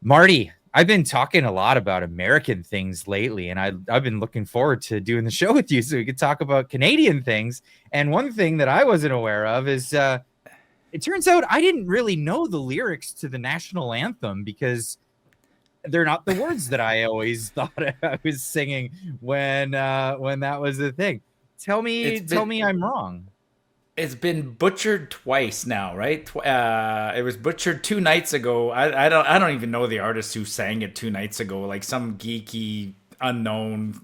Marty, I've been talking a lot about American things lately, and I've been looking forward to doing the show with you so we could talk about Canadian things. And one thing that I wasn't aware of is it turns out I didn't really know the lyrics to the national anthem because they're not the words that I always thought I was singing when that was the thing. Tell It's me, tell been me I'm wrong. it's been butchered twice now, right? It was butchered 2 nights ago. I don't even know the artist who sang it 2 nights ago. Like some geeky unknown.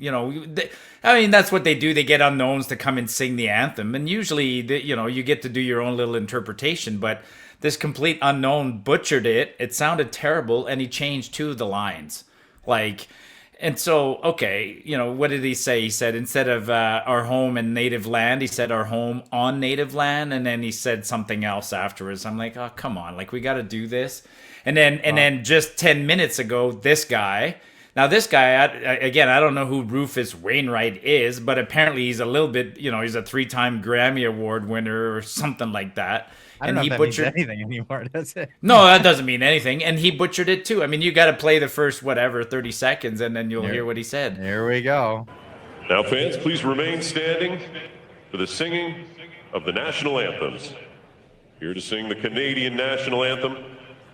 I mean, that's what they do. They get unknowns to come and sing the anthem, and usually, you get to do your own little interpretation. But this complete unknown butchered it. It sounded terrible, and he changed two of the lines. Like, and so, okay, what did he say? He said instead of our home and native land, he said our home on native land, and then he said something else afterwards. I'm like, oh, come on, like we got to do this. And then just 10 minutes ago, this guy. Now, this guy, again, I don't know who Rufus Wainwright is, but apparently he's a little bit, he's a three-time Grammy Award winner or something like that. I don't And know he if that means butchered anything anymore, does it? no, that doesn't mean anything. And he butchered it too. I mean, you got to play the first, whatever, 30 seconds, and then you'll Here, hear what he said. here we go. Now, fans, please remain standing for the singing of the national anthems. Here to sing the Canadian national anthem,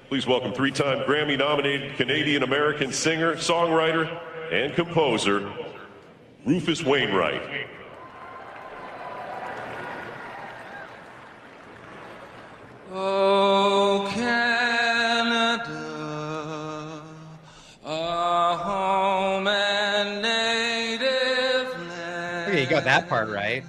please welcome three-time Grammy-nominated Canadian-American singer, songwriter, and composer, Rufus Wainwright. Oh, Canada, our home and native land. Okay, you got that part right.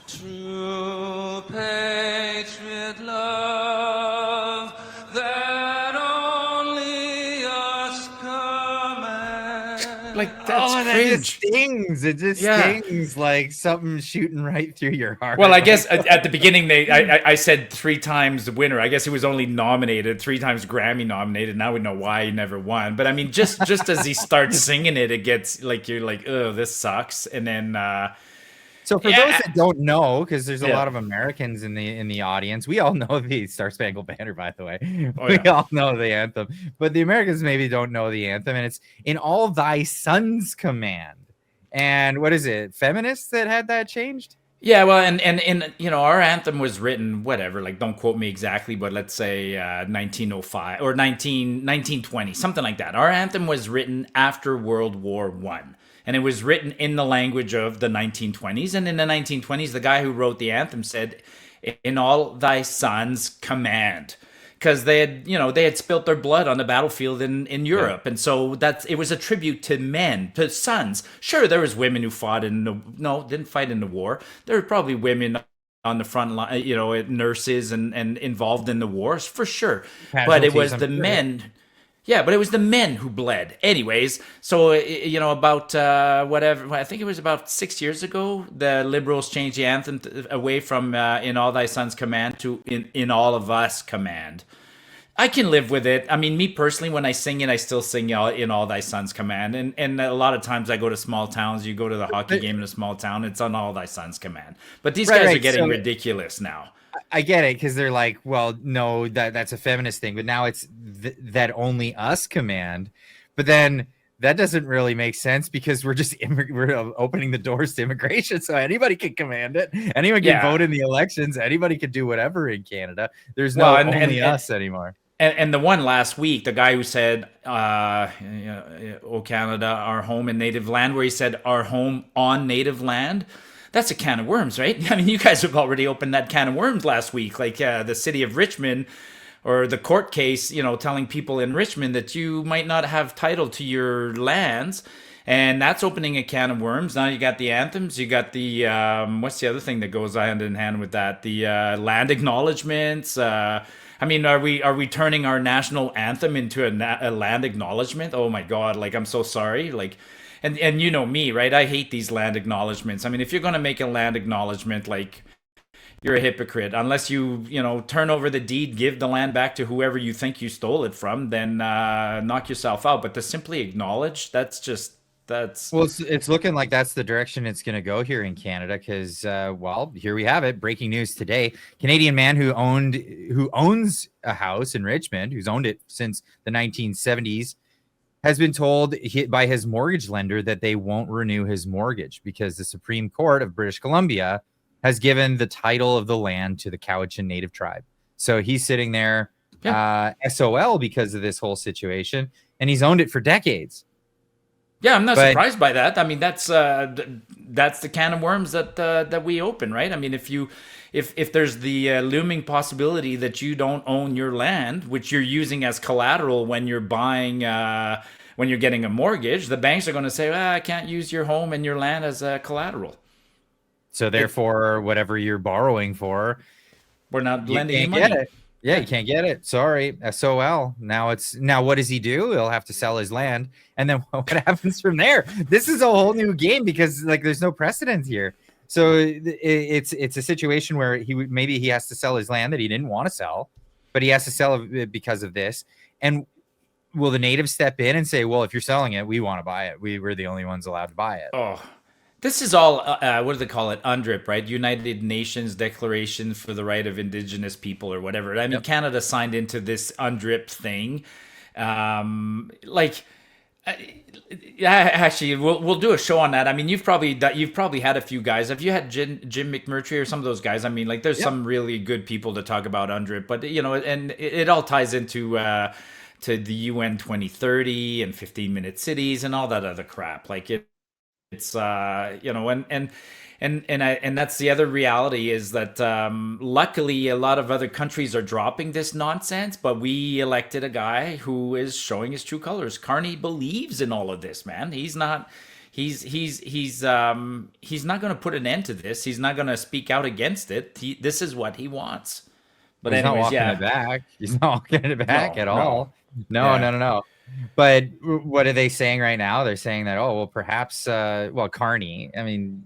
True patriot love that only us command. Like, that's Oh, that just cringe. stings. It just Yeah. stings like something shooting right through your heart. Well, I guess at the beginning I said 3 times the winner. I guess he was only nominated 3 times Grammy nominated. Now we know why he never won. But I mean, just as he starts singing it, it gets like you're like, oh, this sucks. And then So for those yeah, that don't know, because there's a yeah. lot of Americans in the audience, we all know the Star Spangled Banner, by the way. Oh We yeah. all know the anthem, but the Americans maybe don't know the anthem, and it's "In All Thy Sons' Command." And what is it? Feminists that had that changed? Yeah, well, and our anthem was written, whatever, like don't quote me exactly, but let's say 1905 or 1920, something like that. Our anthem was written after World War I, and it was written in the language of the 1920s. And in the 1920s, the guy who wrote the anthem said, "In all thy sons' command." Because they had spilt their blood on the battlefield in Europe, and so it was a tribute to men, to sons. Sure, there was women who fought didn't fight in the war. There were probably women on the front line, nurses and involved in the wars for sure. But it Casualties, was I'm the sure. men. Yeah, but it was the men who bled. Anyways, so about whatever, I think it was about 6 years ago, the Liberals changed the anthem away from "In All Thy Sons' Command" to "In All of Us Command." I can live with it. I mean, me personally, when I sing it, I still sing "In All Thy Sons' Command," and a lot of times I go to small towns. You go to the hockey But, game in a small town, it's "On All Thy Sons' Command." But these right, guys are right. getting So ridiculous now. I get it because they're like, well, no, that's a feminist thing, but now it's that only us command. But then that doesn't really make sense because we're opening the doors to immigration, so anybody can command it. Anyone can Yeah. vote in the elections. Anybody can do whatever in Canada. There's Well, no and and only and, us anymore. and the one last week, the guy who said, "Oh Canada, our home and native land," where he said, "Our home on native land." That's a can of worms, right? I mean, you guys have already opened that can of worms last week. Like the city of Richmond or the court case, telling people in Richmond that you might not have title to your lands. And that's opening a can of worms. Now you got the anthems, you got the what's the other thing that goes hand in hand with that? The land acknowledgements. I mean, are we turning our national anthem into a land acknowledgement? Oh my God! Like, I'm so sorry. Like, and you know me, right? I hate these land acknowledgements. I mean, if you're gonna make a land acknowledgement, like, you're a hypocrite. Unless you turn over the deed, give the land back to whoever you think you stole it from, then knock yourself out. But to simply acknowledge, that's just That's Well, it's looking like that's the direction it's going to go here in Canada because, well, here we have it. Breaking news today: Canadian man who owns a house in Richmond, who's owned it since the 1970s, has been told by his mortgage lender that they won't renew his mortgage because the Supreme Court of British Columbia has given the title of the land to the Cowichan Native tribe. So he's sitting there, SOL because of this whole situation, and he's owned it for decades. Yeah, I'm not But surprised by that. I mean, that's the can of worms that we open, right? I mean, if there's the looming possibility that you don't own your land, which you're using as collateral when you're buying, when you're getting a mortgage, the banks are going to say, well, I can't use your home and your land as collateral. so therefore, whatever you're borrowing for, We're not you lending you can't money. get it. Yeah, you can't get it. Sorry, SOL. Now what does he do? He'll have to sell his land, and then what happens from there? This is a whole new game because like there's no precedent here. So it's a situation where maybe he has to sell his land that he didn't want to sell, but he has to sell it because of this. And will the natives step in and say, "Well, if you're selling it, we want to buy it. We're the only ones allowed to buy it." Oh, this is all, what do they call it? UNDRIP, right? United Nations Declaration for the Right of Indigenous People or whatever. I mean, Canada signed into this UNDRIP thing. Actually, we'll do a show on that. I mean, you've probably had a few guys. Have you had Jim McMurtry or some of those guys? I mean, like, there's some really good people to talk about UNDRIP, but and it all ties into to the UN 2030 and 15-minute cities and all that other crap. Like it's and that's the other reality is that luckily a lot of other countries are dropping this nonsense, but we elected a guy who is showing his true colors. Carney believes in all of this, man. He's not not going to put an end to this. He's not going to speak out against it. This is what he wants. But he's anyways, not walking it back. He's not walking it back at all. Yeah. No. But what are they saying right now? They're saying that, oh, well, perhaps, Carney, I mean,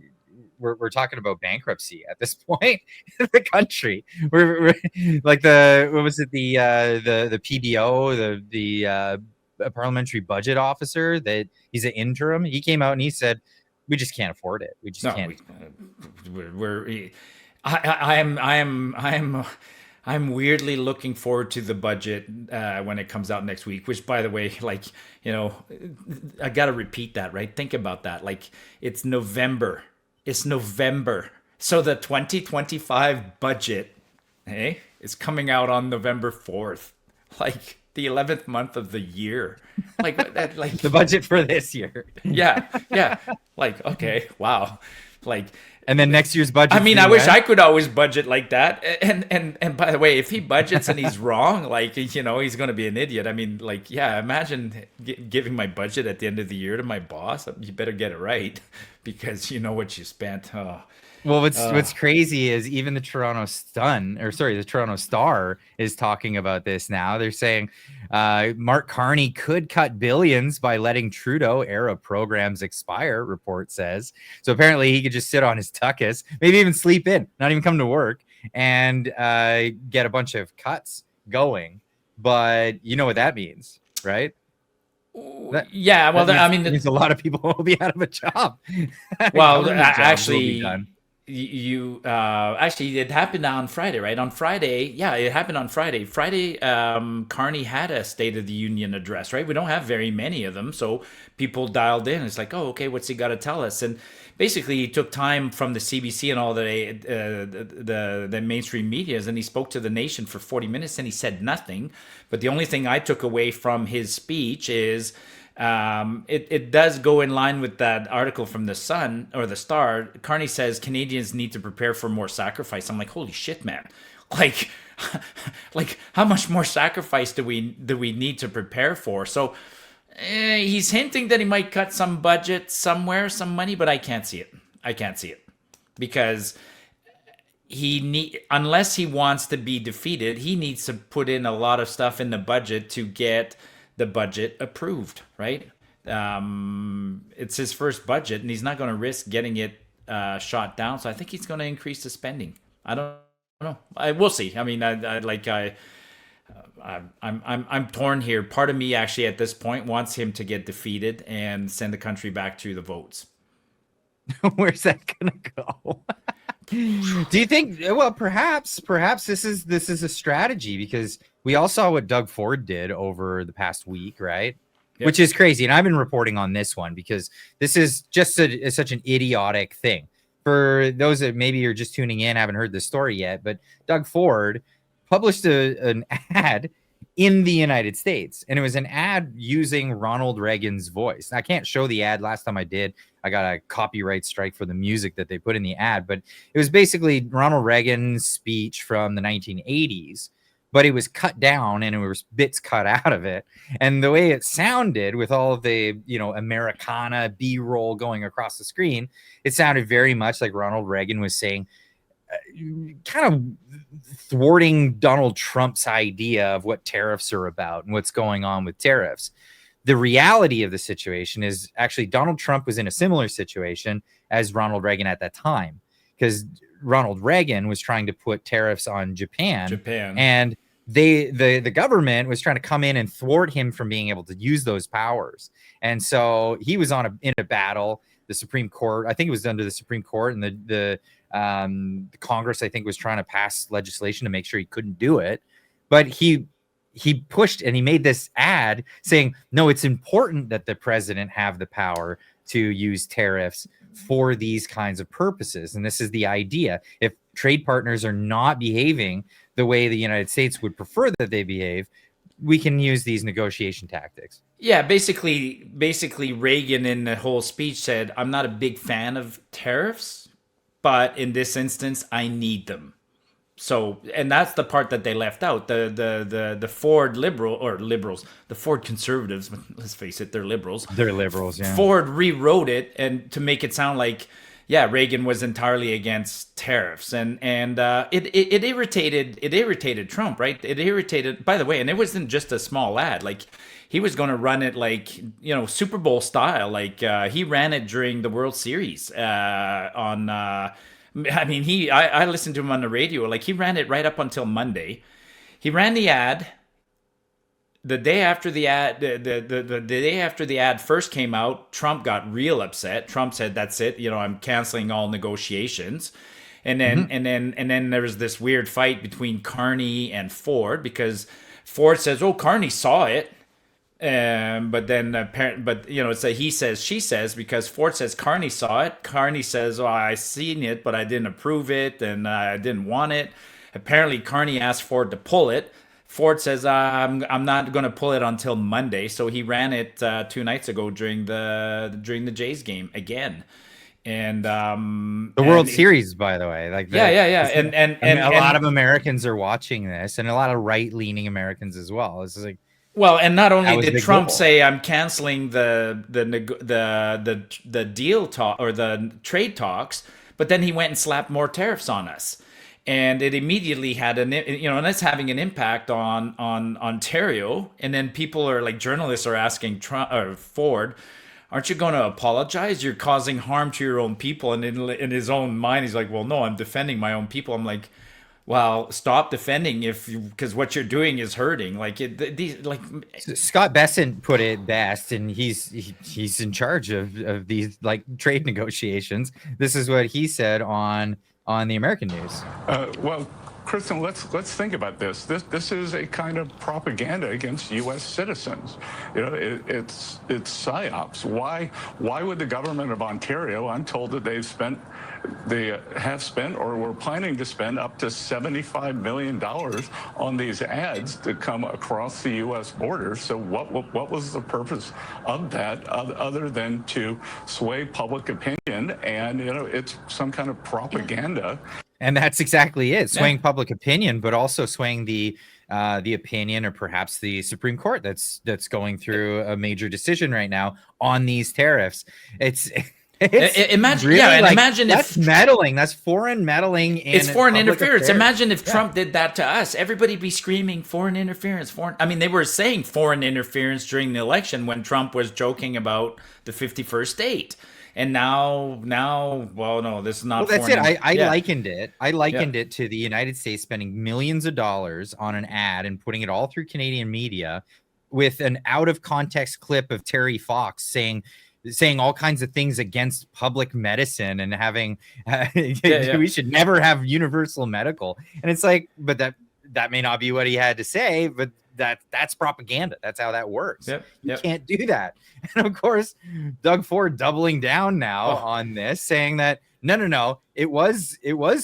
we're talking about bankruptcy at this point in the country. We're like what was it? The PBO, the parliamentary budget officer, that he's an interim. He came out and he said, we just can't afford it. We just can't. I'm weirdly looking forward to the budget when it comes out next week, which, by the way, like, I got to repeat that, right? Think about that. Like, it's November. It's November. So the 2025 budget, is coming out on November 4th. Like, the 11th month of the year. Like the budget for this year. Yeah. Like, okay, wow. Like, and then next year's budget. I mean, I wish I could always budget like that. And by the way, if he budgets and he's wrong, like, he's going to be an idiot. I mean, like, yeah, imagine giving my budget at the end of the year to my boss. You better get it right because you know what you spent. Oh. Well, what's crazy is even the Toronto Star is talking about this now. They're saying Mark Carney could cut billions by letting Trudeau era programs expire, report says. So apparently he could just sit on his tuckus, maybe even sleep in, not even come to work, and get a bunch of cuts going. But you know what that means, right? Yeah, well, that means a lot of people will be out of a job. Well, actually, actually, it happened on Friday, right? On Friday, it happened on Friday. Carney had a State of the Union address, right? We don't have very many of them, so people dialed in. It's like, oh, okay, what's he got to tell us? And basically, he took time from the CBC and all the mainstream medias, and he spoke to the nation for 40 minutes, and he said nothing. But the only thing I took away from his speech is it does go in line with that article from the Sun or the Star. Carney says Canadians need to prepare for more sacrifice. I'm like, holy shit, man! Like how much more sacrifice do we need to prepare for? So he's hinting that he might cut some budget somewhere, some money, but I can't see it. Because unless he wants to be defeated, he needs to put in a lot of stuff in the budget to get the budget approved, right? It's his first budget, and he's not going to risk getting it shot down. So I think he's going to increase the spending. I don't know. We'll see. I mean, I'm torn here. Part of me actually at this point wants him to get defeated and send the country back to the votes. Where's that gonna go? Do you think? Well, perhaps this is a strategy, because we all saw what Doug Ford did over the past week, right? Yep. Which is crazy, and I've been reporting on this one because this is just such an idiotic thing. For those that maybe are just tuning in, haven't heard this story yet, but Doug Ford published an ad in the United States, and it was an ad using Ronald Reagan's voice. I can't show the ad. Last time I did, I got a copyright strike for the music that they put in the ad, but it was basically Ronald Reagan's speech from the 1980s, but it was cut down and it was bits cut out of it. And the way it sounded with all of the, Americana B-roll going across the screen, it sounded very much like Ronald Reagan was saying, kind of thwarting Donald Trump's idea of what tariffs are about and what's going on with tariffs. The reality of the situation is actually Donald Trump was in a similar situation as Ronald Reagan at that time, because Ronald Reagan was trying to put tariffs on Japan. And the government was trying to come in and thwart him from being able to use those powers. And so he was in a battle. The Supreme Court, I think it was under the Supreme Court, and the Congress, I think, was trying to pass legislation to make sure he couldn't do it. But he pushed and he made this ad saying, no, it's important that the president have the power to use tariffs for these kinds of purposes. And this is the idea. If trade partners are not behaving the way the United States would prefer that they behave, we can use these negotiation tactics. Yeah, basically Reagan in the whole speech said, I'm not a big fan of tariffs, but in this instance, I need them. So, and that's the part that they left out. The Ford liberals, the Ford conservatives, let's face it, they're liberals. They're liberals, yeah. Ford rewrote it and to make it sound like, yeah, Reagan was entirely against tariffs, and it irritated Trump, right? It irritated, by the way, and it wasn't just a small ad. Like, he was going to run it like, Super Bowl style. Like, he ran it during the World Series I listened to him on the radio. Like, he ran it right up until Monday. He ran the ad. The day after the ad first came out, Trump got real upset. Trump said, "That's it. I'm canceling all negotiations." And then there was this weird fight between Carney and Ford, because Ford says, "Oh, Carney saw it." It's a he says, she says, because Ford says Carney saw it. Carney says, "Oh, I seen it, but I didn't approve it, and I didn't want it." Apparently, Carney asked Ford to pull it. Ford says, "I'm not going to pull it until Monday." So he ran it 2 nights ago during the Jays game again. And the World Series, by the way, like and a lot of Americans are watching this, and a lot of right-leaning Americans as well. This is like, well, and not only did Trump goal. say, "I'm canceling the deal talk or the trade talks," but then he went and slapped more tariffs on us, and it immediately had and that's having an impact on Ontario. And then people are like, journalists are asking Trump or Ford, "Aren't you going to apologize? You're causing harm to your own people." And in his own mind, he's like, "Well, no, I'm defending my own people." I'm like, well, stop defending because what you're doing is hurting. Scott Bessent put it best, and he's in charge of these like trade negotiations. This is what he said on the American news. Well, Kristen, let's think about this. This is a kind of propaganda against U.S. citizens. It's psyops. Why would the government of Ontario? I'm told that they have spent or were planning to spend up to $75 million on these ads to come across the U.S. border. So what was the purpose of that other than to sway public opinion? And it's some kind of propaganda. And that's exactly it, swaying public opinion, but also swaying the opinion, or perhaps the Supreme Court that's going through a major decision right now on these tariffs. Imagine that's meddling. That's foreign meddling. It's foreign interference. Affairs. Imagine if Trump did that to us. Everybody'd be screaming foreign interference. They were saying foreign interference during the election when Trump was joking about the 51st state. And now, well, no, this is not. Well, that's it. foreign. I Yeah, likened it. I likened yeah, it to the United States spending millions of dollars on an ad and putting it all through Canadian media with an out of context clip of Terry Fox saying all kinds of things against public medicine and having yeah. we should never have universal medical. And it's like, but that may not be what he had to say, but that's propaganda. That's how that works. Yep, You yep. can't do that. And of course, Doug Ford doubling down now Oh. on this, saying that no, it was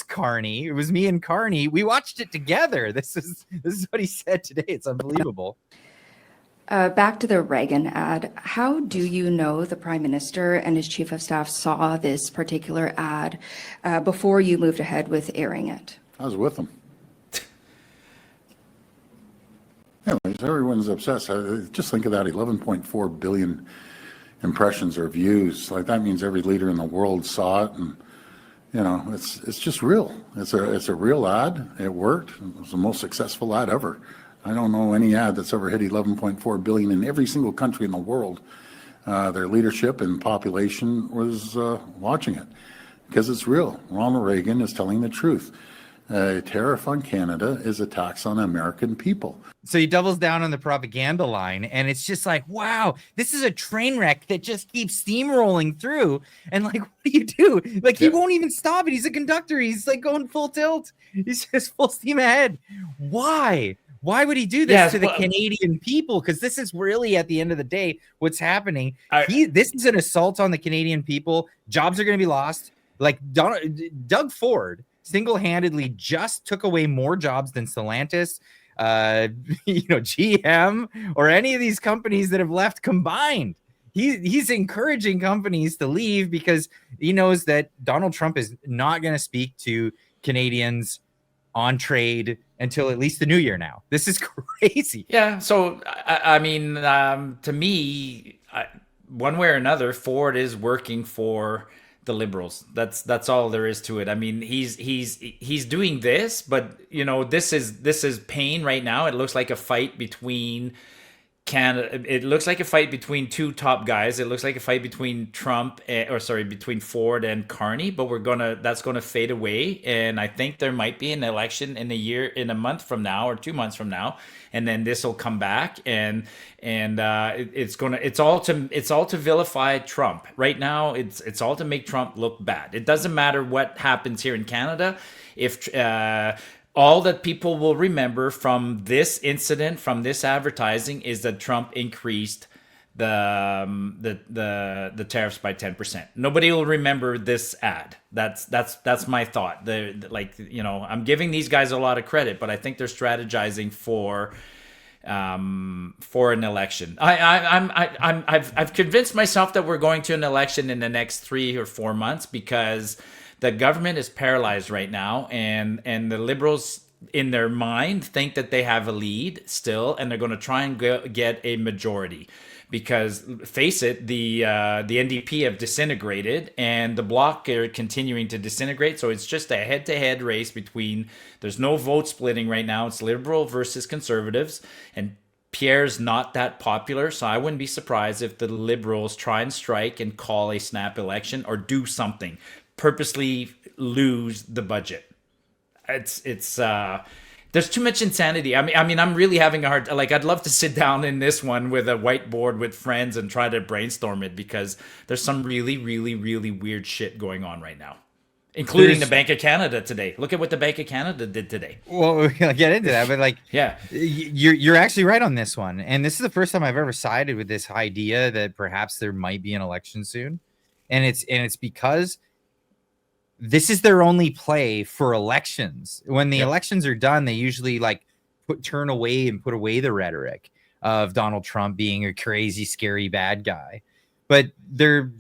Carney. It was me and Carney. We watched it together. This is what he said today. It's unbelievable. Back to the Reagan ad. How do you know the Prime Minister and his Chief of Staff saw this particular ad before you moved ahead with airing it? I was with them. Anyways, everyone's obsessed. Just think of that, 11.4 billion impressions or views. Like, that means every leader in the world saw it, and it's just real. It's a real ad. It worked. It was the most successful ad ever. I don't know any ad that's ever hit 11.4 billion in every single country in the world. Their leadership and population was watching it because it's real. Ronald Reagan is telling the truth. A tariff on Canada is a tax on American people. So he doubles down on the propaganda line, and it's just like, wow, this is a train wreck that just keeps steamrolling through. And like, what do you do? Like, he won't even stop it. He's a conductor. He's like going full tilt. He's just full steam ahead. Why? Why would he do this to the Canadian people? Because this is really, at the end of the day, what's happening. This is an assault on the Canadian people. Jobs are going to be lost. Like Doug Ford single-handedly just took away more jobs than Stellantis, GM, or any of these companies that have left combined. He's encouraging companies to leave because he knows that Donald Trump is not going to speak to Canadians on trade until at least the new year now. This is crazy. Yeah. So, I mean, to me, one way or another, Ford is working for the Liberals. That's all there is to it. I mean, he's doing this, but this is pain right now. It looks like a fight between Canada. It looks like a fight between two top guys. It looks like a fight between between Ford and Carney. But that's gonna fade away, and I think there might be an election in a month from now or 2 months from now, and then this will come back, and it's all to vilify Trump. Right now, it's all to make Trump look bad. It doesn't matter what happens here in Canada if. All that people will remember from this incident, from this advertising, is that Trump increased the tariffs by 10%. Nobody will remember this ad. That's my thought. I'm giving these guys a lot of credit, but I think they're strategizing for an election. I've convinced myself that we're going to an election in the next 3 or 4 months because the government is paralyzed right now, and the Liberals in their mind think that they have a lead still, and they're going to try and get a majority. Because face it, the NDP have disintegrated, and the Bloc are continuing to disintegrate. So it's just a head-to-head race between. There's no vote splitting right now. It's Liberal versus Conservatives, and Pierre's not that popular, so I wouldn't be surprised if the Liberals try and strike and call a snap election or do something. Purposely lose the budget. It's there's too much insanity. I mean, I'm really having a hard. Like, I'd love to sit down in this one with a whiteboard with friends and try to brainstorm it because there's some really, really, really weird shit going on right now, including the Bank of Canada today. Look at what the Bank of Canada did today. Well, we're gonna get into that, but yeah, you're actually right on this one. And this is the first time I've ever sided with this idea that perhaps there might be an election soon, and it's because this is their only play for elections. When the elections are done, they usually turn away and put away the rhetoric of Donald Trump being a crazy, scary bad guy. But they're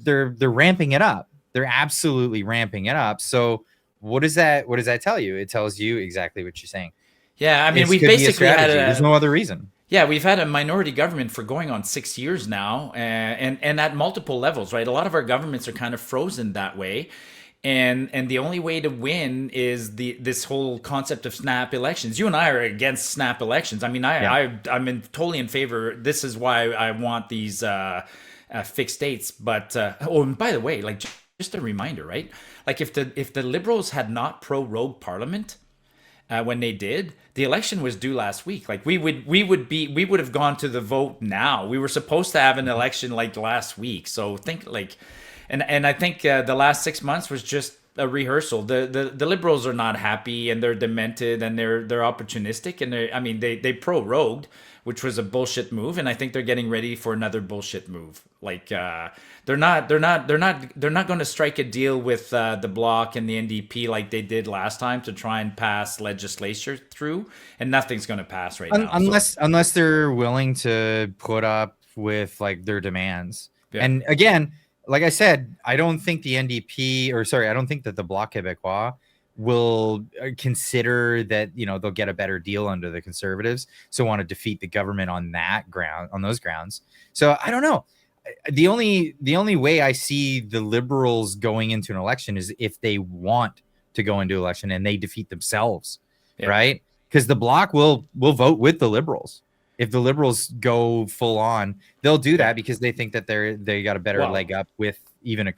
ramping it up. They're absolutely ramping it up. So what does that tell you? It tells you exactly what you're saying. Yeah, I mean, we basically had there's no other reason. Yeah, we've had a minority government for going on 6 years now, and at multiple levels, right? A lot of our governments are kind of frozen that way. And the only way to win is this whole concept of snap elections. You and I are against snap elections. I mean, I'm totally in favor. This is why I want these fixed dates. But oh, and by the way, like just a reminder, right? Like if the Liberals had not prorogued Parliament when they did, the election was due last week. Like we would have gone to the vote now. We were supposed to have an election like last week. So think like, and I think the last 6 months was just a rehearsal. The Liberals are not happy and they're demented and they're opportunistic and they prorogued, which was a bullshit move, and I think they're getting ready for another bullshit move. Like they're not going to strike a deal with the Bloc and the NDP like they did last time to try and pass legislature through, and nothing's going to pass right now. Unless they're willing to put up with like their demands. Yeah. And again, like I said, I don't think the NDP, or sorry, I don't think that the Bloc Québécois will consider that, you know, they'll get a better deal under the Conservatives, so want to defeat the government on those grounds. So I don't know. The only way I see the Liberals going into an election is if they want to go into election and they defeat themselves, right? Because the Bloc will vote with the Liberals. If the Liberals go full on, they'll do that because they think that they got a better leg up with even a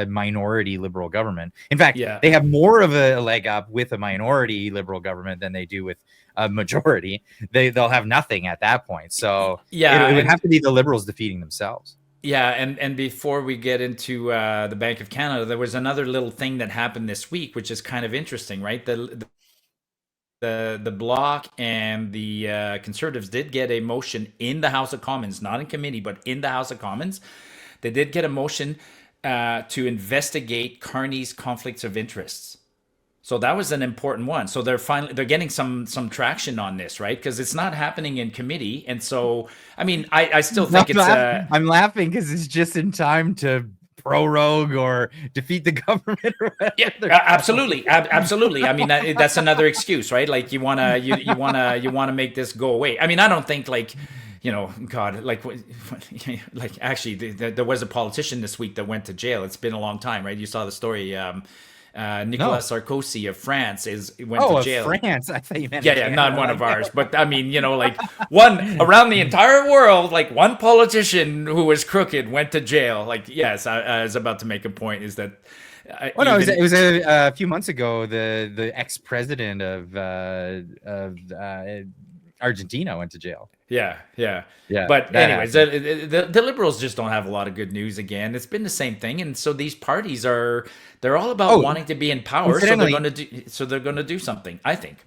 minority Liberal government. In fact, they have more of a leg up with a minority Liberal government than they do with a majority. They'll have nothing at that point. So it would have to be the Liberals defeating themselves. Yeah, and before we get into the Bank of Canada, there was another little thing that happened this week, which is kind of interesting, right? The Bloc and the Conservatives did get a motion in the House of Commons, not in committee, but in the House of Commons. They did get a motion to investigate Carney's conflicts of interests. So that was an important one. So they're getting some traction on this, right? Because it's not happening in committee, and so I mean, I still think I'm laughing because it's just in time to prorogue or defeat the government or whatever. Yeah, absolutely. I mean, that's another excuse, right? Like you want to make this go away. I mean, I don't think like, you know, God, like actually there was a politician this week that went to jail. It's been a long time, right? You saw the story. Nicolas Sarkozy of France went to jail. Oh, France! I thought you meant not one of ours, but I mean, you know, like one around the entire world, like one politician who was crooked went to jail. Like, yes, I was about to make a point is that. It was a few months ago. The ex-president of Argentina went to jail. Yeah. But anyways, the Liberals just don't have a lot of good news again. It's been the same thing, and so these parties they're all about wanting to be in power, so they're going to do something, I think.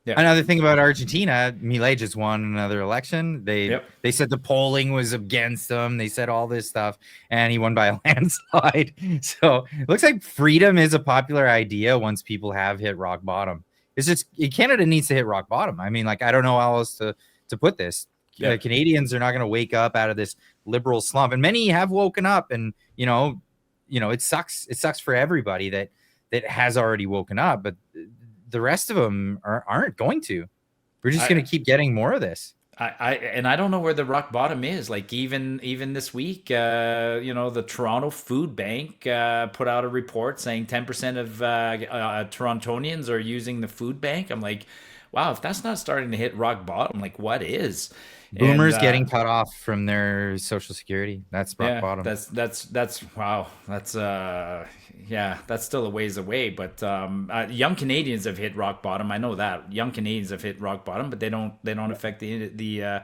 Yeah. Another thing about Argentina, Milei just won another election. They said the polling was against him. They said all this stuff, and he won by a landslide. So it looks like freedom is a popular idea once people have hit rock bottom. It's just Canada needs to hit rock bottom. I mean, like, I don't know how else to put this. Canadians are not going to wake up out of this liberal slump, and many have woken up. And you know, it sucks. It sucks for everybody that has already woken up, but the rest of them aren't going to. We're just going to keep getting more of this. I don't know where the rock bottom is. Like even this week, the Toronto Food Bank put out a report saying 10% of Torontonians are using the food bank. I'm like, wow, if that's not starting to hit rock bottom, like what is? Boomers getting cut off from their Social Security. That's rock bottom. That's wow. That's still a ways away. But young Canadians have hit rock bottom. I know that young Canadians have hit rock bottom, but they don't affect the. Well,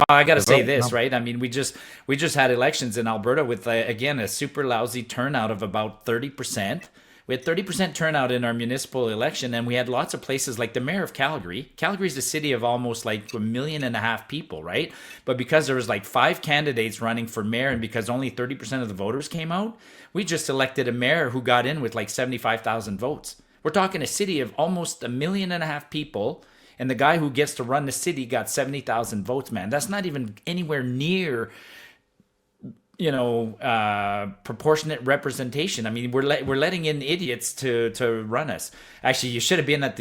I got to say this, right? I mean, we just had elections in Alberta with again a super lousy turnout of about 30%. We had 30% turnout in our municipal election, and we had lots of places like the mayor of Calgary. Calgary is a city of almost like 1.5 million people, right? But because there was like 5 candidates running for mayor, and because only 30% of the voters came out, we just elected a mayor who got in with like 75,000 votes. We're talking a city of almost 1.5 million people, and the guy who gets to run the city got 70,000 votes, man. That's not even anywhere near proportionate representation. I mean, we're letting in idiots to run us. Actually, you should have been at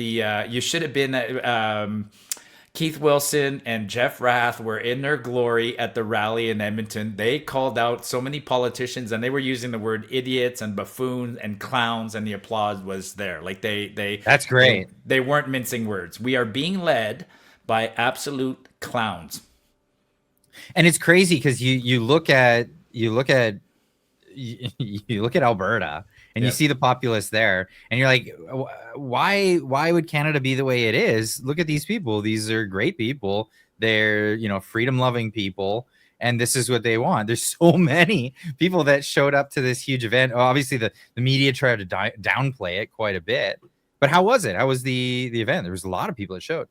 Keith Wilson and Jeff Rath were in their glory at the rally in Edmonton. They called out so many politicians, and they were using the word idiots and buffoons and clowns, and the applause was there. Like that's great. They weren't mincing words. We are being led by absolute clowns. And it's crazy because you look at you look at Alberta and you Yep. see the populace there, and you're like, why would Canada be the way it is? Look at these people; these are great people. They're freedom loving people, and this is what they want. There's so many people that showed up to this huge event. Obviously, the media tried to downplay it quite a bit. But how was it? How was the event? There was a lot of people that showed.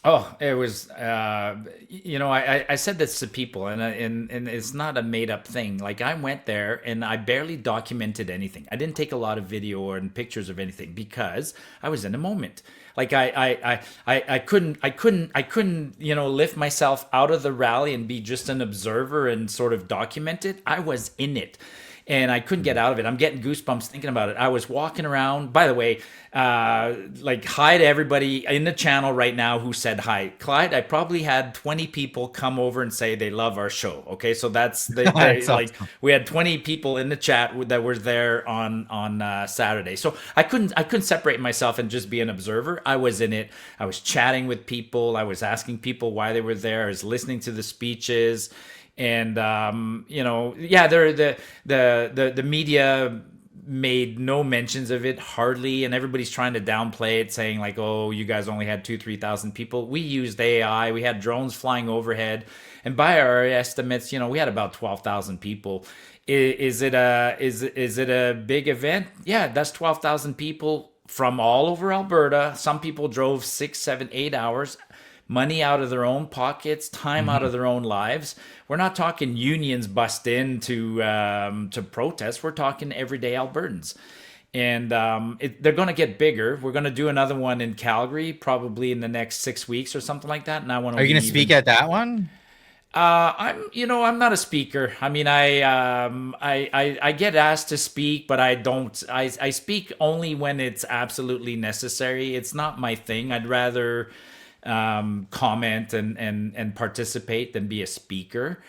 Oh, it was, I said this to people, and it's not a made up thing. Like, I went there and I barely documented anything. I didn't take a lot of video or pictures of anything because I was in a moment. Like, I couldn't, lift myself out of the rally and be just an observer and sort of document it. I was in it. And I couldn't get out of it. I'm getting goosebumps thinking about it. I was walking around. By the way, like, hi to everybody in the channel right now who said hi. Clyde, I probably had 20 people come over and say they love our show. Okay, so that's That's like, awesome. we had 20 people in the chat that were there on Saturday. So I couldn't separate myself and just be an observer. I was in it. I was chatting with people. I was asking people why they were there. I was listening to the speeches. And the media made no mentions of it, hardly, and everybody's trying to downplay it, saying like, "Oh, you guys only had 2,000-3,000 people." We used AI. We had drones flying overhead, and by our estimates, we had about 12,000 people. Is it a big event? Yeah, that's 12,000 people from all over Alberta. Some people drove 6, 7, 8 hours. Money out of their own pockets, time out of their own lives. We're not talking unions bust in to protest. We're talking everyday Albertans. And they're going to get bigger. We're going to do another one in Calgary, probably in the next 6 weeks or something like that. And I want to. Are you going to speak at that one? I'm not a speaker. I mean, I get asked to speak, but I don't. I speak only when it's absolutely necessary. It's not my thing. I'd rather comment and participate than be a speaker.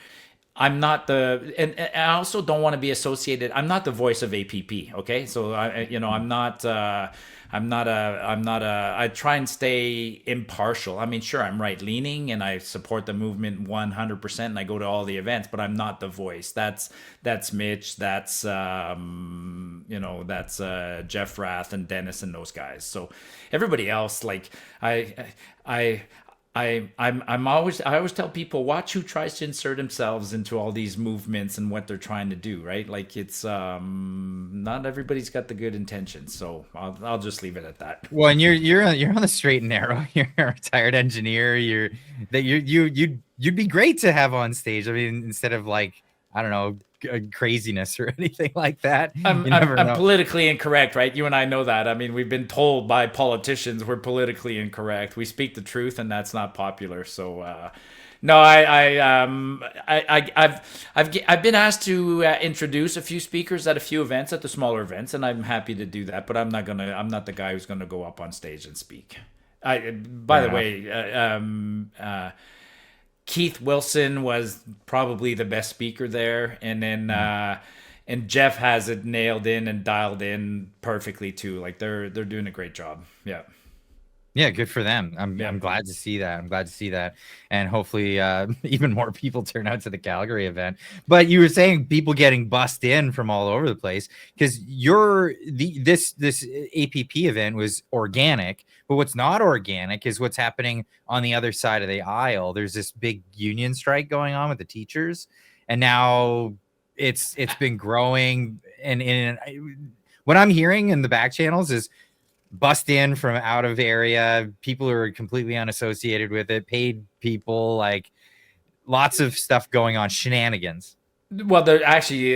I'm not and I also don't want to be associated. I'm not the voice of APP. Okay, so I try and stay impartial. I mean, sure, I'm right leaning and I support the movement 100%, and I go to all the events, but I'm not the voice. That's Mitch. That's Jeff Rath and Dennis and those guys. So everybody else, like, I always tell people, watch who tries to insert themselves into all these movements and what they're trying to do, right? Like, it's not everybody's got the good intentions, so I'll just leave it at that. Well, and you're on the straight and narrow. You're a retired engineer. You'd be great to have on stage. I mean, instead of, like, I don't know, craziness or anything like that. I'm You never know. politically incorrect, right? You and I know that. I mean, we've been told by politicians we're politically incorrect. We speak the truth, and that's not popular. So, no, I've been asked to introduce a few speakers at a few events, at the smaller events, and I'm happy to do that. But I'm not the guy who's gonna go up on stage and speak. By the way, Keith Wilson was probably the best speaker there, and then and Jeff has it nailed in and dialed in perfectly too. Like, they're doing a great job. Yeah. Yeah, good for them. I'm glad to see that. I'm glad to see that, and hopefully even more people turn out to the Calgary event. But you were saying people getting bussed in from all over the place because this APP event was organic, but what's not organic is what's happening on the other side of the aisle. There's this big union strike going on with the teachers, and now it's been growing. And what I'm hearing in the back channels is bust in from out of area, people who are completely unassociated with it, paid people, like, lots of stuff going on, shenanigans. Well, there actually,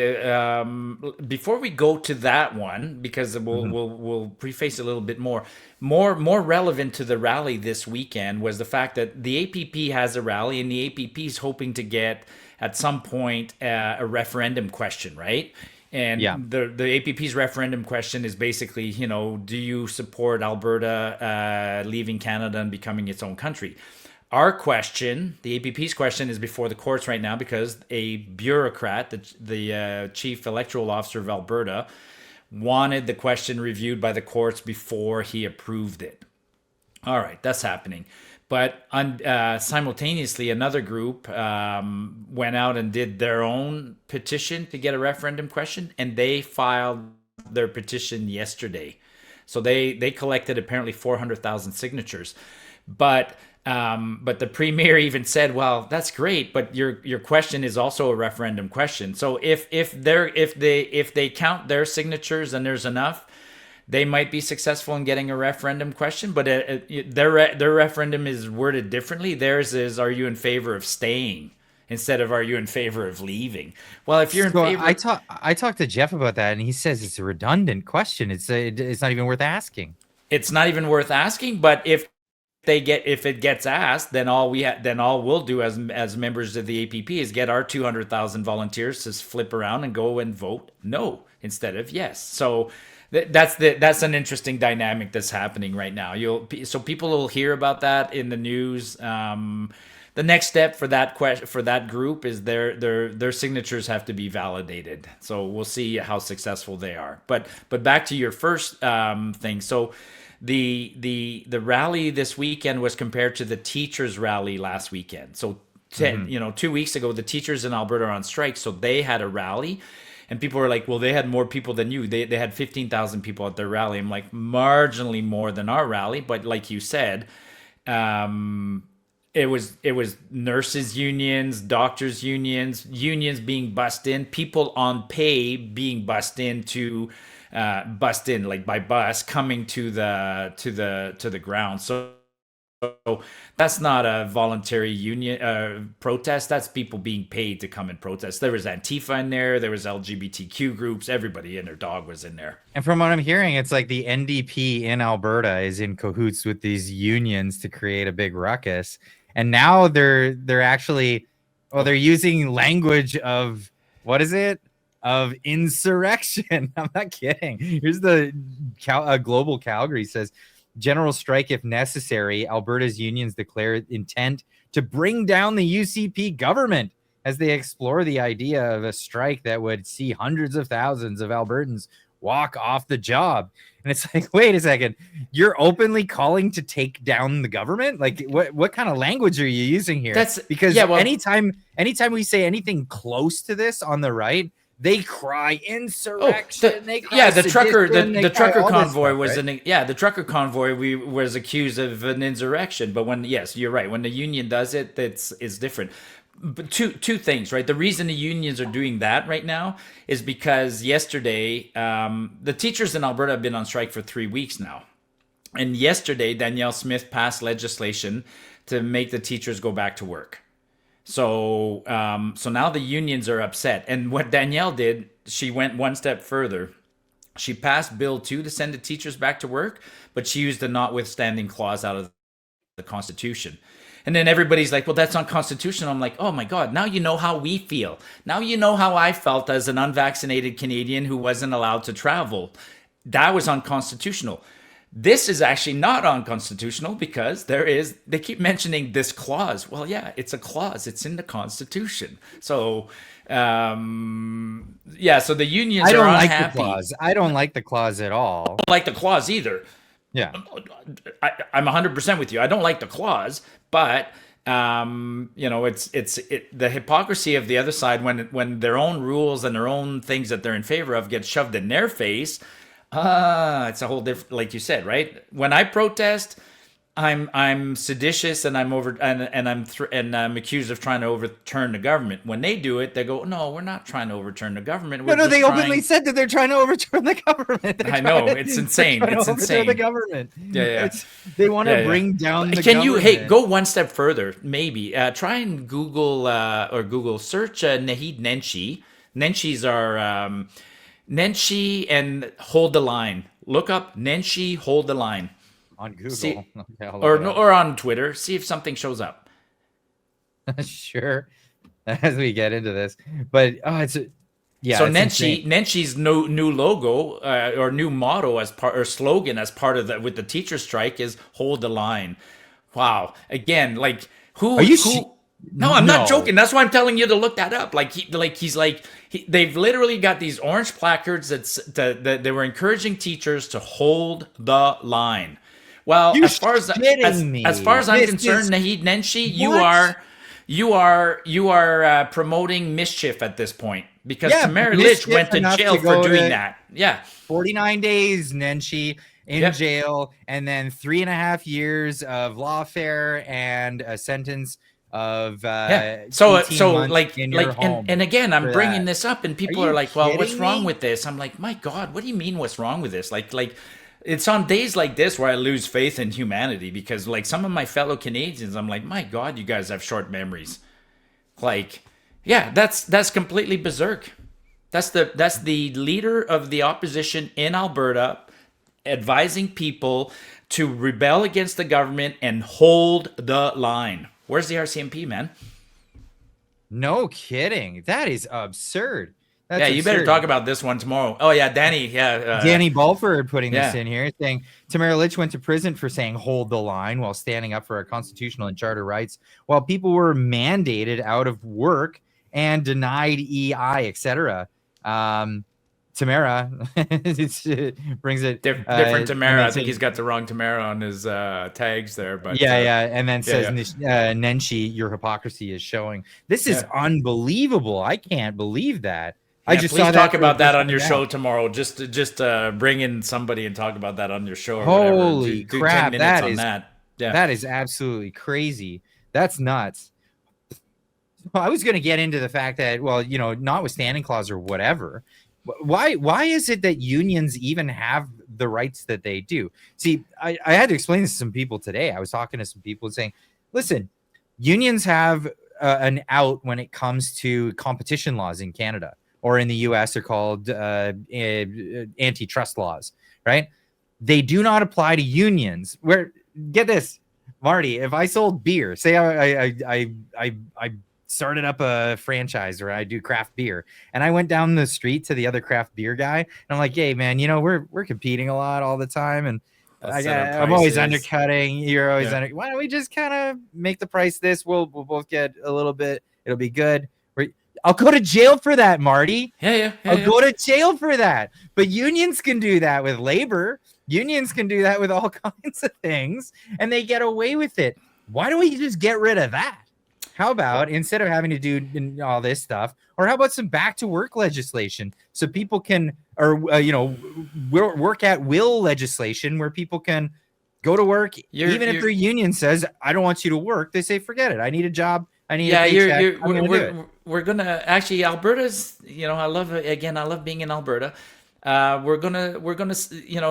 before we go to that one, because we'll preface a little bit more relevant to the rally this weekend was the fact that the APP has a rally, and the APP is hoping to get at some point a referendum question, right? And the APP's referendum question is basically, do you support Alberta leaving Canada and becoming its own country? Our question, the APP's question, is before the courts right now because a bureaucrat, the chief electoral officer of Alberta, wanted the question reviewed by the courts before he approved it. All right, that's happening. But simultaneously, another group went out and did their own petition to get a referendum question, and they filed their petition yesterday. So they collected apparently 400,000 signatures. But the premier even said, "Well, that's great, but your question is also a referendum question. So if they count their signatures and there's enough, they might be successful in getting a referendum question, but their referendum is worded differently. Theirs is, are you in favor of staying, instead of, are you in favor of leaving? Well, if you're in favor... I talked to Jeff about that, and he says it's a redundant question. It's not even worth asking. It's not even worth asking, but if it gets asked, then all we'll do as members of the APP is get our 200,000 volunteers to flip around and go and vote no instead of yes. So that's an interesting dynamic that's happening right now. So people will hear about that in the news. The next step for that group is their signatures have to be validated. So we'll see how successful they are. But back to your first thing. So the rally this weekend was compared to the teachers' rally last weekend. So 2 weeks ago, the teachers in Alberta are on strike, so they had a rally. And people were like, well, they had more people than you. They had 15,000 people at their rally. I'm like, marginally more than our rally. But like you said, it was nurses unions, doctors unions being bussed in, people on pay being bussed in like by bus coming to the ground. So that's not a voluntary union protest. That's people being paid to come and protest. There was Antifa in there. There was LGBTQ groups. Everybody and their dog was in there. And from what I'm hearing, it's like the NDP in Alberta is in cahoots with these unions to create a big ruckus. And now they're actually, they're using language of, what is it? Of insurrection. I'm not kidding. Here's the Global Calgary says, general strike if necessary. Alberta's unions declare intent to bring down the UCP government as they explore the idea of a strike that would see hundreds of thousands of Albertans walk off the job. And it's like, wait a second, you're openly calling to take down the government? Like, what kind of language are you using here? Because anytime we say anything close to this on the right, they cry insurrection. The trucker convoy was the trucker convoy was accused of an insurrection. But yes, you're right. When the union does it, it's different. But two things, right? The reason the unions are doing that right now is because yesterday, the teachers in Alberta have been on strike for 3 weeks now. And yesterday, Danielle Smith passed legislation to make the teachers go back to work. So now the unions are upset. And what Danielle did, she went one step further. She passed Bill 2 to send the teachers back to work, but she used the notwithstanding clause out of the Constitution. And then everybody's like, well, that's unconstitutional. I'm like, oh my God, now you know how we feel. Now you know how I felt as an unvaccinated Canadian who wasn't allowed to travel. That was unconstitutional. This is actually not unconstitutional because they keep mentioning this clause. Well, yeah, it's a clause. It's in the Constitution. So, so the unions are unhappy. I don't like the clause at all. I don't like the clause either. Yeah. I'm 100% with you. I don't like the clause, but it's the hypocrisy of the other side when their own rules and their own things that they're in favor of get shoved in their face. It's a whole different, like you said, right? When I protest, I'm seditious and I'm I'm accused of trying to overturn the government. When they do it, they go, "No, we're not trying to overturn the government." They openly said that they're trying to overturn the government. I know, it's insane. It's insane. The government. Yeah. They want to bring down the Can government. you go one step further? Maybe try and Google search Naheed Nenshi. Nenshi's our Nenshi and hold the line. Look up Nenshi, hold the line. On Google. See, or on Twitter. See if something shows up. Sure. As we get into this. But So Nenshi's new logo or new motto slogan as part of with the teacher strike is hold the line. Wow. Again, like who are you? No, I'm not joking. That's why I'm telling you to look that up. They've literally got these orange placards that they were encouraging teachers to hold the line. Well, You're as far as shitting me. as far as I'm This concerned, is- Naheed Nenshi, What? you are promoting mischief at this point because Yeah, Tamara Lich mischief went to enough jail to go for doing to that. Yeah. 49 days, Nenshi, in Yep. jail, and then 3.5 years of lawfare and a sentence of So 18 months like in your home. and again, I'm for bringing that. this up, and people Are are you like, "Well, what's kidding wrong me? with this?" I'm like, "My God, what do you mean? What's wrong with this?" Like it's on days like this where I lose faith in humanity because like some of my fellow Canadians, I'm like, "My God, you guys have short memories." Like, yeah, that's completely berserk. That's the leader of the opposition in Alberta advising people to rebel against the government and hold the line. Where's the RCMP, man? No kidding. That is absurd. That's Yeah, you better absurd. talk about this one tomorrow. Oh yeah, Danny. Yeah, Danny Balfour putting this yeah. in here, saying Tamara Lich went to prison for saying hold the line while standing up for our constitutional and charter rights, while people were mandated out of work and denied EI, etc. Tamara brings it Different Tamara. and then I think says- he's got the wrong Tamara on his tags there. But yeah, and then says yeah. Nenshi, your hypocrisy is showing. This is Yeah. unbelievable. I can't believe that. Yeah, I just please saw talk that about that on coming your down. show tomorrow. Just bring in somebody and talk about that on your show. Or Holy whatever. Do crap! 10 minutes That on is that. Yeah. that is absolutely crazy. That's nuts. Well, I was going to get into the fact that, well, notwithstanding clause or whatever, why is it that unions even have the rights that they do? See, I had to explain this to some people today. I was talking to some people saying, listen, unions have an out when it comes to competition laws in Canada, or in the US they're called antitrust laws, right? They do not apply to unions. Where, get this, Marty, if I sold beer, say I started up a franchise where I do craft beer, and I went down the street to the other craft beer guy, and I'm like, hey man, we're competing a lot all the time, and I'm always undercutting. You're always under. Why don't we just kind of make the price this? We'll both get a little bit. It'll be good. I'll go to jail for that, Marty. I'll go to jail for that. But unions can do that with labor. Unions can do that with all kinds of things, and they get away with it. Why don't we just get rid of that? How about, instead of having to do all this stuff, or how about some back to work legislation so people can, or work at will legislation where people can go to work even if their union says, I don't want you to work. They say, forget it. I need a job. I need a paycheck. We're gonna actually, Alberta's, I love being in Alberta. We're gonna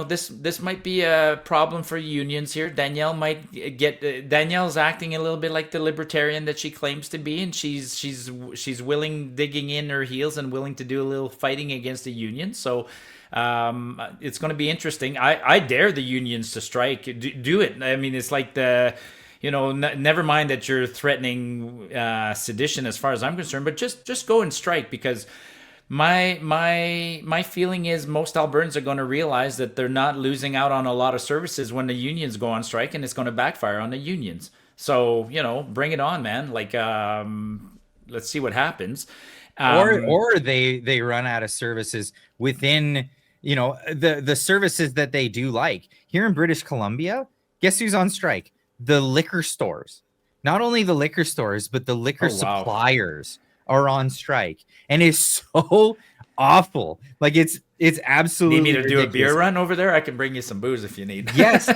this might be a problem for unions here. Danielle's acting a little bit like the libertarian that she claims to be, and she's digging in her heels and willing to do a little fighting against the union. So it's going to be interesting. I dare the unions to strike. Do it. I mean, it's like never mind that you're threatening sedition as far as I'm concerned, but just go and strike, because my feeling is most Albertans are going to realize that they're not losing out on a lot of services when the unions go on strike, and it's going to backfire on the unions. So, bring it on, man. Like, let's see what happens. Or they run out of services within, the services that they do like. Here in British Columbia, guess who's on strike? The liquor stores. Not only the liquor stores, but the liquor suppliers are on strike, and it's so awful. Like, it's absolutely. Need me to ridiculous. do a beer run over there? I can bring you some booze if you need. Yes,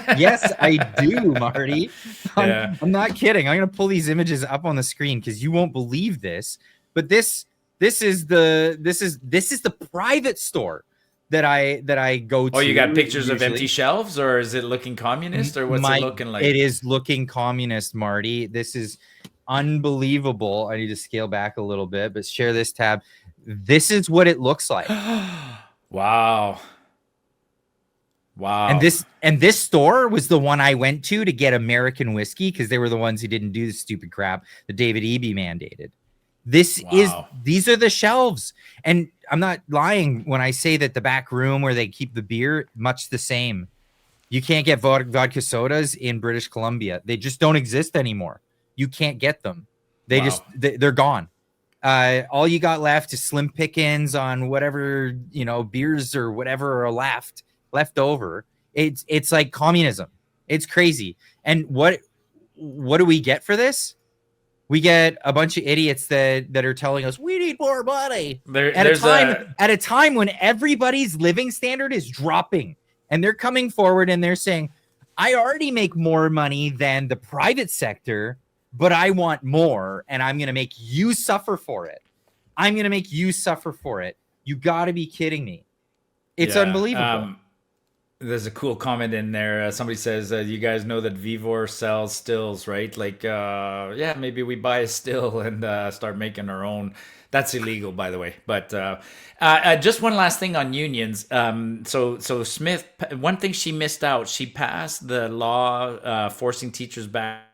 I do, Marty. I'm not kidding. I'm gonna pull these images up on the screen because you won't believe this. But this is the private store that I go to. Oh, you got pictures of empty shelves, or is it looking communist, or what's it looking like? It is looking communist, Marty. This is unbelievable. I need to scale back a little bit, but share this tab. This is what it looks like. Wow. And this store was the one I went to get American whiskey, because they were the ones who didn't do the stupid crap that David Eby mandated. These are the shelves. And I'm not lying when I say that the back room where they keep the beer, much the same. You can't get vodka sodas in British Columbia. They just don't exist anymore. You can't get them. They're gone. All you got left is slim pickings on whatever, beers or whatever are left over. It's like communism. It's crazy. And what do we get for this? We get a bunch of idiots that are telling us we need more money at a time when everybody's living standard is dropping, and they're coming forward and they're saying, I already make more money than the private sector, but I want more, and I'm going to make you suffer for it. I'm going to make you suffer for it. You got to be kidding me. It's unbelievable. There's a cool comment in there. Somebody says, you guys know that Vivor sells stills, right? Like, yeah, maybe we buy a still and start making our own. That's illegal, by the way. But just one last thing on unions. So Smith, one thing she missed out, she passed the law forcing teachers back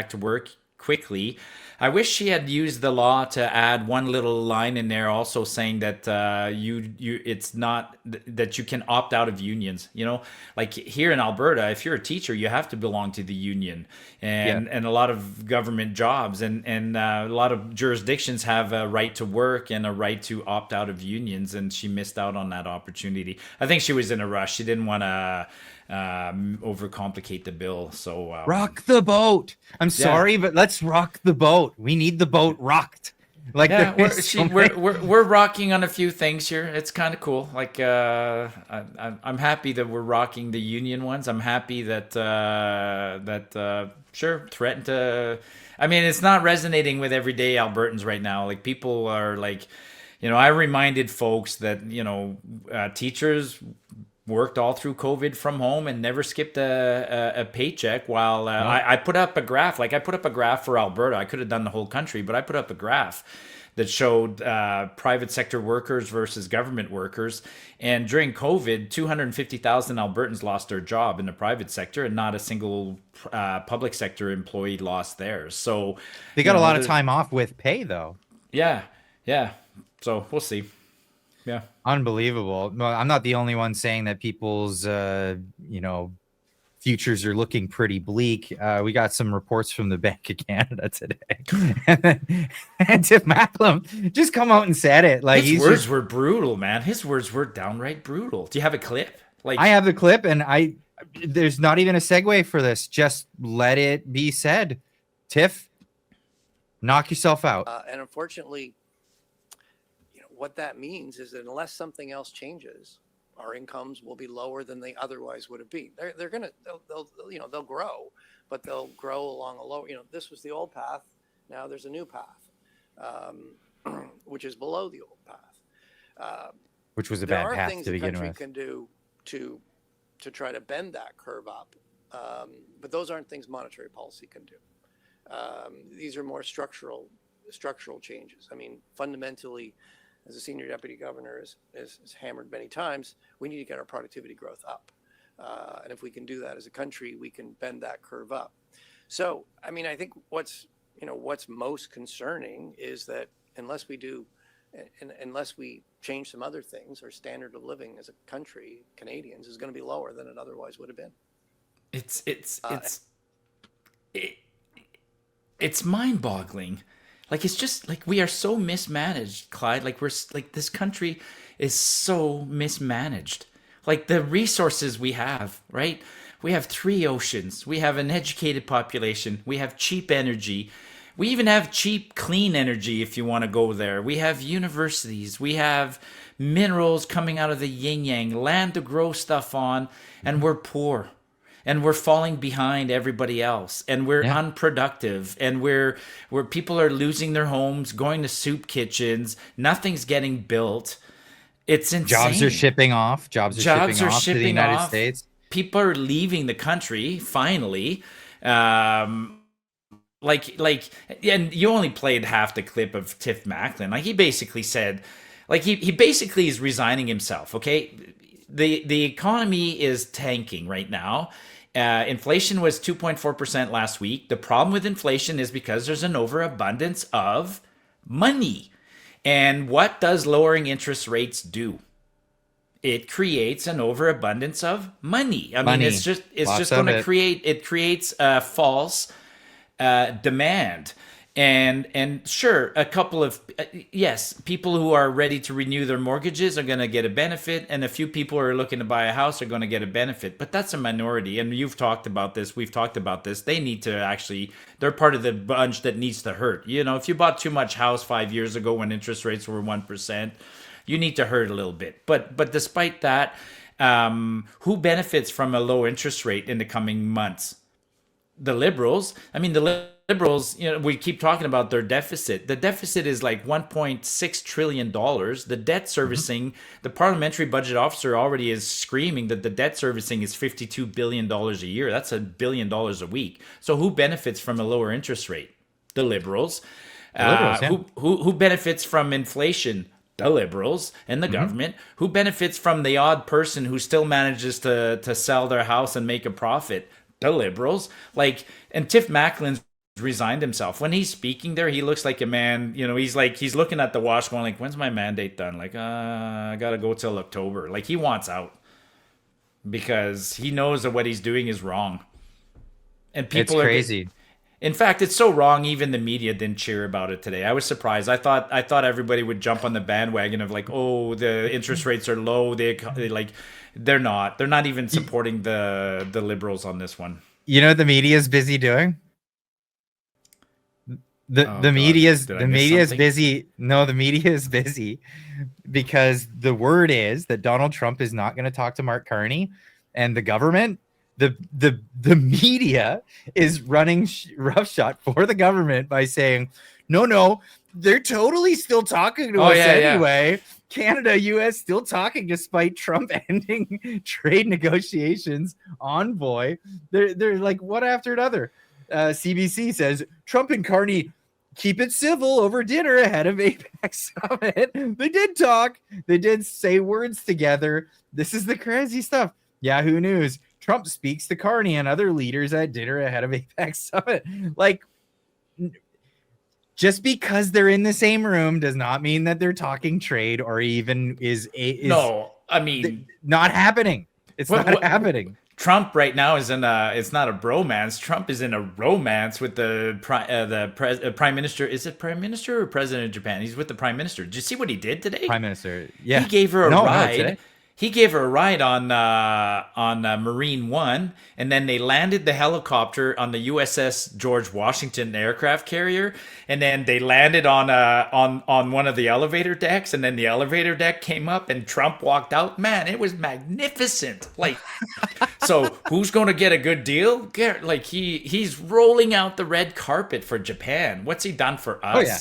to work quickly. I wish she had used the law to add one little line in there, also saying that it's not that you can opt out of unions. You know, like here in Alberta, if you're a teacher, you have to belong to the union, and a lot of government jobs and a lot of jurisdictions have a right to work and a right to opt out of unions, and she missed out on that opportunity. I think she was in a rush. She didn't want to overcomplicate the bill. So rock the boat. I'm sorry, but let's rock the boat. We need the boat rocked. Like we're rocking on a few things here. It's kind of cool. Like I'm happy that we're rocking the union ones. I'm happy that sure threatened to. I mean, it's not resonating with everyday Albertans right now. Like people are like, you know, I reminded folks that teachers worked all through COVID from home and never skipped a paycheck while I put up a graph. Like I put up a graph for Alberta. I could have done the whole country, but I put up a graph that showed private sector workers versus government workers. And during COVID, 250,000 Albertans lost their job in the private sector, and not a single public sector employee lost theirs. So they got a lot of time off with pay, though. Yeah. So we'll see. Yeah. Unbelievable. No, I'm not the only one saying that people's, futures are looking pretty bleak. We got some reports from the Bank of Canada today. and Tiff Macklem just come out and said it. Like his words were brutal, man. His words were downright brutal. Do you have a clip? Like I have the clip, and there's not even a segue for this. Just let it be said. Tiff, knock yourself out. And unfortunately, what that means is that unless something else changes, our incomes will be lower than they otherwise would have been. They'll grow, but they'll grow along a lower. This was the old path. Now there's a new path, which is below the old path. Which was a bad path to begin with. There are things the country can do to try to bend that curve up, but those aren't things monetary policy can do. These are more structural changes. I mean, fundamentally, as a senior deputy governor is hammered many times, we need to get our productivity growth up. And if we can do that as a country, we can bend that curve up. So, I mean, I think what's most concerning is that unless we change some other things, our standard of living as a country, Canadians, is going to be lower than it otherwise would have been. It's mind-boggling. Like, it's just like we are so mismanaged, Clyde. Like this country is so mismanaged. Like the resources we have, right? We have 3 oceans. We have an educated population. We have cheap energy. We even have cheap, clean energy if you want to go there. We have universities. We have minerals coming out of the yin-yang, land to grow stuff on, and we're poor. And we're falling behind everybody else, and we're unproductive, and where people are losing their homes, going to soup kitchens, nothing's getting built. It's insane. Jobs are shipping off. Jobs are shipping off to the United States. People are leaving the country finally. And you only played half the clip of Tiff Macklem. Like he basically said, like he basically is resigning himself. Okay, the economy is tanking right now. Inflation was 2.4% last week. The problem with inflation is because there's an overabundance of money. And what does lowering interest rates do? It creates an overabundance of money. I mean, it's just going to creates a false demand. And sure, a couple of yes, people who are ready to renew their mortgages are going to get a benefit, and a few people who are looking to buy a house are going to get a benefit. But that's a minority, and you've talked about this. We've talked about this. They need to actually, they're part of the bunch that needs to hurt. You know, if you bought too much house 5 years ago when interest rates were 1%, you need to hurt a little bit. But despite that, who benefits from a low interest rate in the coming months? The Liberals. I mean, the Liberals, you know, we keep talking about their deficit. The deficit is like $1.6 trillion. The debt servicing, the parliamentary budget officer already is screaming that the debt servicing is $52 billion a year. That's $1 billion a week. So who benefits from a lower interest rate? The Liberals. The Liberals, yeah. Who benefits from inflation? The Liberals and the government. Who benefits from the odd person who still manages to sell their house and make a profit? The Liberals. Like, and Tiff Macklin's resigned himself. When he's speaking there, he looks like a man, you know, he's looking at the watch going like, when's my mandate done? Like, I gotta go till October. Like, he wants out because he knows that what he's doing is wrong. And people It's crazy. In fact, it's so wrong. Even the media didn't cheer about it today. I was surprised. I thought everybody would jump on the bandwagon of like, oh, the interest rates are low. They're not. They're not even supporting the Liberals on this one. You know what the media is busy doing? The media's busy. No, the media is busy because the word is that Donald Trump is not going to talk to Mark Carney, and the government, the media is running roughshod for the government by saying, no, they're totally still talking to us anyway. Yeah. Canada, U.S. still talking despite Trump ending trade negotiations. Envoy, they're like one after another. CBC says Trump and Carney keep it civil over dinner ahead of APEC summit. They did talk. They did say words together. This is the crazy stuff. Yahoo News. Trump speaks to Carney and other leaders at dinner ahead of APEC summit. Like, just because they're in the same room does not mean that they're talking trade or even is no. I mean, not happening. It's not happening. Trump right now is in it's not a bromance. Trump is in a romance with the prime minister. Is it prime minister or president of Japan? He's with the prime minister. Did you see what he did today? Prime minister. Yeah. He gave her a ride. He gave her a ride on Marine One, and then they landed the helicopter on the USS George Washington aircraft carrier, and then they landed on one of the elevator decks, and then the elevator deck came up, and Trump walked out. Man, it was magnificent. Like, so who's going to get a good deal? Like he's rolling out the red carpet for Japan. What's he done for us? Oh, yeah.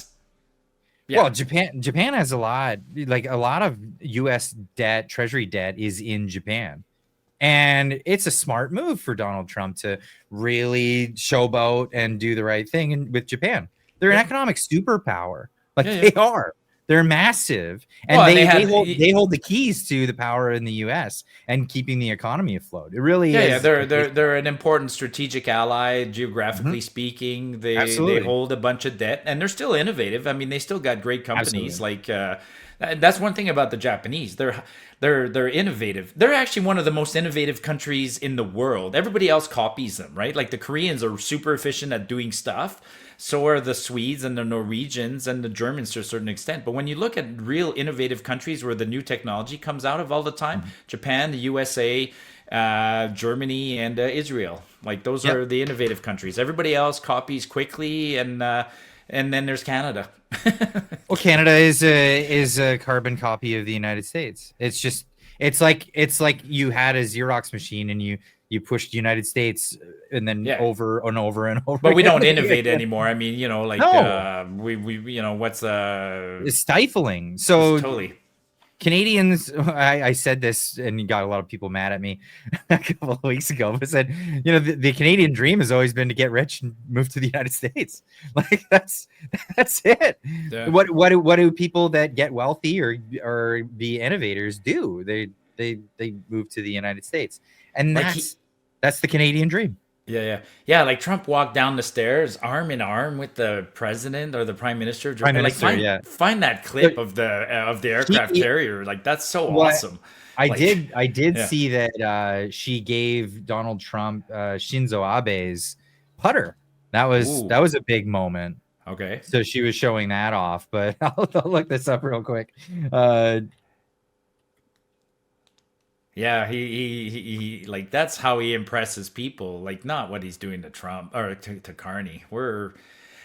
Yeah. Well, Japan has a lot of U.S. debt, Treasury debt is in Japan. And it's a smart move for Donald Trump to really showboat and do the right thing with Japan. They're an economic superpower. They are. They're massive. And they hold the keys to the power in the U.S. and keeping the economy afloat. It really is. Yeah, they're an important strategic ally, geographically speaking. They hold a bunch of debt, and they're still innovative. I mean, they still got great companies. That's one thing about the Japanese. They're innovative. They're actually one of the most innovative countries in the world. Everybody else copies them, right? Like the Koreans are super efficient at doing stuff. So are the Swedes and the Norwegians and the Germans to a certain extent. But when you look at real innovative countries where the new technology comes out of all the time, Japan, the USA, Germany, and Israel, like those are the innovative countries. Everybody else copies quickly, and then there's Canada. Well, Canada is a carbon copy of the United States. It's like you had a Xerox machine and you pushed United States and then over and over and over. But we don't innovate anymore. I mean, we what's it's stifling. So totally. Canadians, I said this and you got a lot of people mad at me a couple of weeks ago, but said, the Canadian dream has always been to get rich and move to the United States. Like that's it. Yeah. What do people that get wealthy or be innovators do? They move to the United States. And that's the Canadian dream. Yeah. Like Trump walked down the stairs arm in arm with the president or the prime minister of Japan. Find that clip of the aircraft carrier. Like that's so awesome. I did see that she gave Donald Trump Shinzo Abe's putter. That was a big moment. Okay. So she was showing that off, but I'll look this up real quick. Yeah, he like that's how he impresses people. Like not what he's doing to Trump or to Carney.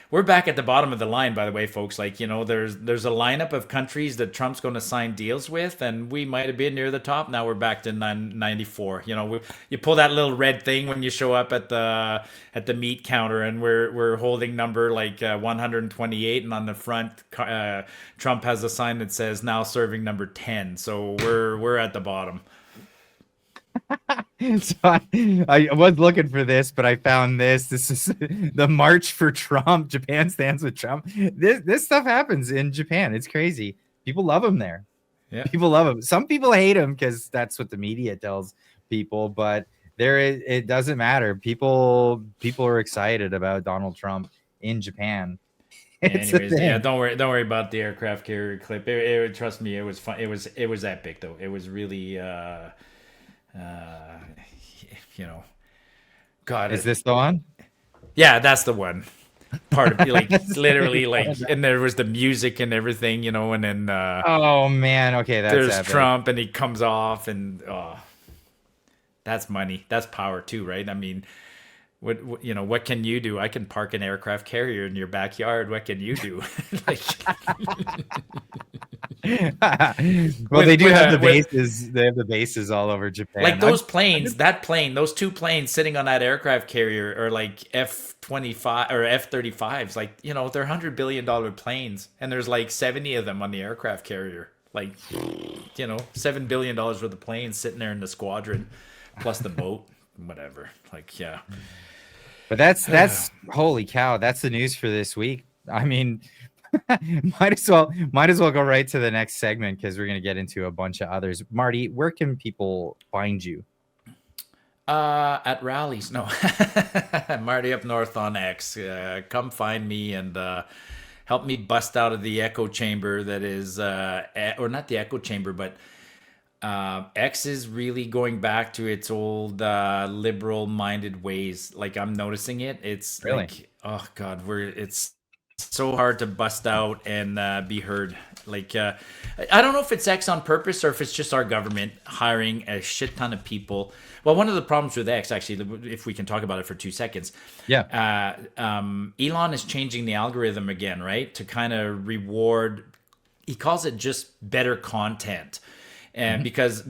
We're back at the bottom of the line, by the way, folks. Like, there's a lineup of countries that Trump's going to sign deals with, and we might have been near the top. Now we're back to 94. You pull that little red thing when you show up at the meat counter, and we're holding number like 128, and on the front, Trump has a sign that says now serving number 10. So we're at the bottom. So I was looking for this, but I found this. This is the March for Trump. Japan stands with Trump. This stuff happens in Japan. It's crazy. People love him there. Yeah. People love him. Some people hate him because that's what the media tells people. But it doesn't matter. People are excited about Donald Trump in Japan. Anyways, yeah, don't worry about the aircraft carrier clip. Trust me, it was fun. It was epic though. It was really God, Is this the one? Yeah, that's the one. Part of like literally like, and there was the music and everything, and then oh man, okay, that's there's epic. Trump and he comes off, and that's money, that's power too, right? I mean, what can you do? I can park an aircraft carrier in your backyard. What can you do? Like, well, they do have the bases. They have the bases all over Japan. Like those planes, those two planes sitting on that aircraft carrier are like F-25 or F-35s. Like, they're $100 billion planes, and there's like 70 of them on the aircraft carrier. Like, $7 billion worth of planes sitting there in the squadron, plus the boat, whatever. Like, yeah. But that's holy cow. That's the news for this week. I mean, might as well go right to the next segment because we're gonna get into a bunch of others. Marty, where can people find you? At rallies. No. Marty up north on X. Come find me and help me bust out of the echo chamber that is or not the echo chamber, but X is really going back to its old liberal-minded ways. Like, I'm noticing it. It's really? Like, oh God, it's so hard to bust out and be heard. Like, I don't know if it's X on purpose or if it's just our government hiring a shit ton of people. Well, one of the problems with X, actually, if we can talk about it for 2 seconds, Elon is changing the algorithm again, right? To kind of reward. He calls it just better content. And because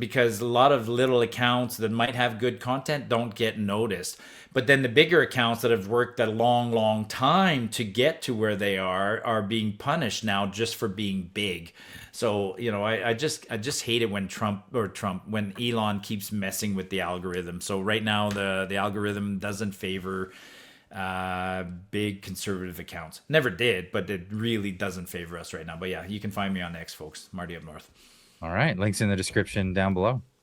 a lot of little accounts that might have good content don't get noticed. But then the bigger accounts that have worked a long, long time to get to where they are being punished now just for being big. So, I just hate it when when Elon keeps messing with the algorithm. So right now the algorithm doesn't favor big conservative accounts. Never did, but it really doesn't favor us right now. But yeah, you can find me on X, folks. Marty up north. All right, links in the description down below.